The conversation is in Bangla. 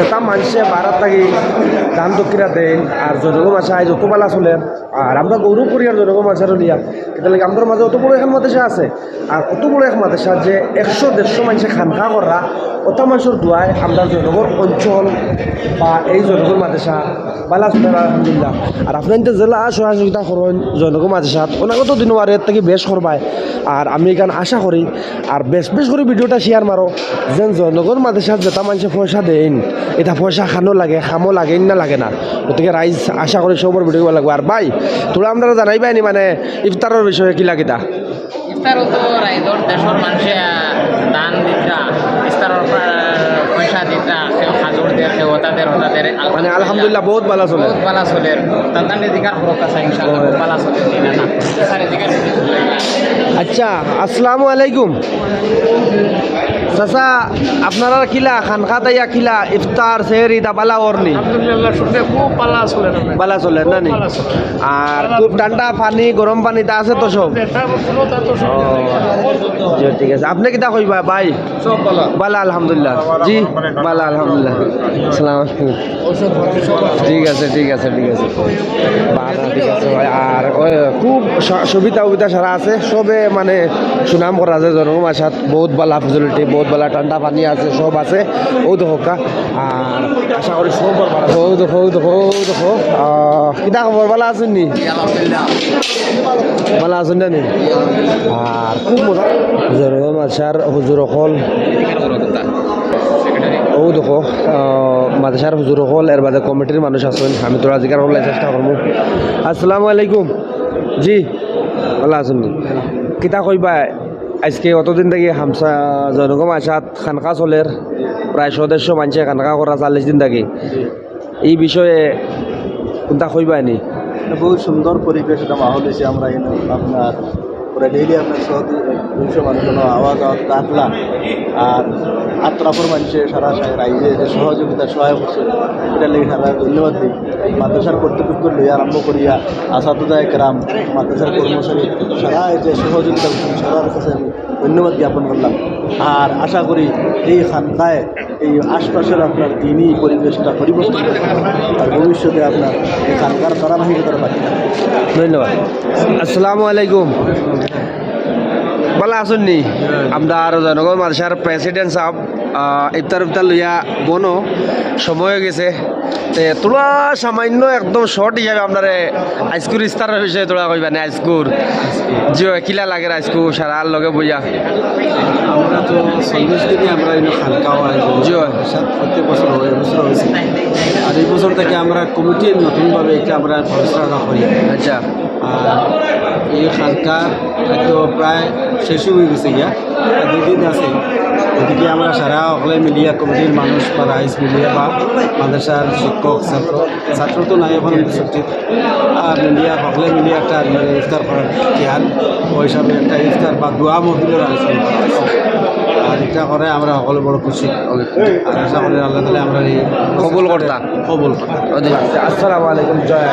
যেটা মানুষে বারাত থাকি দান দক্ষিণা দেন আর জনগণ আশায় যত বালা চলে আর আমরা গৌরব করি আর জনগণ আশারও লিয়া কেতালেগে আমাদের মাঝে অত বড় এখন মাদেশা আছে আর অত বড় এক মাদেশা যে 100-150 মানুষে খানখা করা অত মানুষের দোয়ায় আমরা জনগণ অঞ্চল বা এই জনগণ মাদেশা বালা চলে আলহামদুলিল্লাহ। আর আপনার জেলা সহযোগিতা করেন জনগণ মাদেশাত অনাগত দিনও আর এর থেকে বেশ করবায় আর আমি এখানে আশা করি আর বেশ বেশ করে ভিডিওটা শেয়ার মারো যেন জনগণ মাদেশাত যেটা মানুষে পয়সা দেন এটা পয়সা খানো লাগে খামো লাগে না লাগে না গতিকে রাইজ আশা করি সবর ভিডিও লাগবে। আর ভাই তোরা আপনারা জানাইবাই নি মানে ইফতারের বিষয়ে কি লাগিতা ইফতারও তো রাইজর দেশের মানুষে দান দিতা ইফতারের পয়সা দিতা কেউ খাজুর দিয়ে কেউ ওতাদের মানে আলহামদুলিল্লাহ বহুত ভালো চলে বহুত ভালো চলে তাদের দিকার ফরক আছে ইনশাআল্লাহ বহুত ভালো চলে দিনা না সারে দিকার আচ্ছা আসসালামু আলাইকুম চাচা আপনারা কিলা খানখা তাইয়া কিলা ইফতার সেহরি দা বালা ওরনি আলহামদুলিল্লাহ শুনতে খুব পালা চলে বালা চলে না নি আর খুব ঠান্ডা পানি গরম পানি তা আছে তো সব জি ঠিক আছে আপনি কিতা কইবা ভাই সব পালা বালা আলহামদুলিল্লাহ জি বালা আলহামদুলিল্লাহ আসসালামু আলাইকুম ঠিক আছে ঠিক আছে ঠিক আছে বালা ঠিক আছে ভাই আর খুব সুবিধা উবিধা সারা আছে সবে মানে সুনাম করা আছে জনগণ আসাত বহুত বালা ফেসিলিটি বহুত বালা ঠান্ডা পানি আছে সব আছে ও দেখো আর আশা করি সব বালা ও দেখো কিতা খবর বালা আছেন নি বালা আছেন না নি আর খুব মজা জনগণ আসার হুজুর হল ও দেখো মাদ্রাসার হুজুর হল এর বাদে কমিটির মানুষ আছেন আমি তোরা জিকার হল চেষ্টা করবো। আসসালামু আলাইকুম জি ভালো আছেন কিতা কইবা আজকে অতদিন থেকে হামসা জনগণ আসাত খানকা চলের প্রায় সদস্য মানুষে খানকা করা 40 দিন থেকে এই বিষয়ে কোনটা কইবা নি বহুত সুন্দর পরিবেশ এটা মাহল হয়েছে আমরা আপনার পুরো ডেইলি আপনার 100-200 মানুষের আওয়াজ কাটলা আর আত্রাফর মানুষের সারা রাইজে যে সহযোগিতা সহায় করছে এটা লেগে সারা ধন্যবাদ দিই মাদ্রাসার কর্তৃপক্ষ লইয়া আরম্ভ করিয়া আসাদুদায় কেরাম মাদ্রাসার কর্মচারী সারা যে সহযোগিতা সবার কাছে আমি ধন্যবাদ জ্ঞাপন করলাম। আর আশা করি এই খানকায় এই আশপাশের আপনার দিনই পরিবেশটা পরিবর্তন আর ভবিষ্যতে আপনার এই খানকার ধারাবাহিকতার বাকি ধন্যবাদ। আসসালামু আলাইকুম ভালো আছেন নি আমরা জনগণ মাদ্রাসার প্রেসিডেন্ট সাহেব ইফতার লইয়া বনো সময় হয়ে গেছে তোরা সামান্য একদম শর্ট হিসাবে আপনার আইসকুর ইস্তারের বিষয়ে তোরা কইবা না আইসকুর জি কিলা লাগে আইসকুর সারার লগে বইয়া আমরা তো 40 দিনই আমরা এই খানকা জি প্রত্যেক বছর হয়েছে আর এই বছর থেকে আমরা কমিটির নতুনভাবে এটা আমরা ঘোষণা করি। আচ্ছা আর এই খানকা তো প্রায় শেষ হয়ে গেছে গিয়া 2 দিন আছে এদিকে আমরা সারা সকলে মিলিয়া কমিটির মানুষ বা রাইজ মিলিয়া বা মাদ্রাসার শিক্ষক ছাত্র তো নাই এখন ছুটি আর মিলিয়া সকলে মিলিয়া একটা ইফতার করার খেয়াল ওই হিসাবে একটা ইফতার বা দোয়া মহিলার আলোচনা আর এটা করে আমরা সকলে বড় খুশি আর আশা করি আল্লাহ তাআলা আমরা এই কবুল করতাম কবুল করতাম। আসসালামু আলাইকুম জয়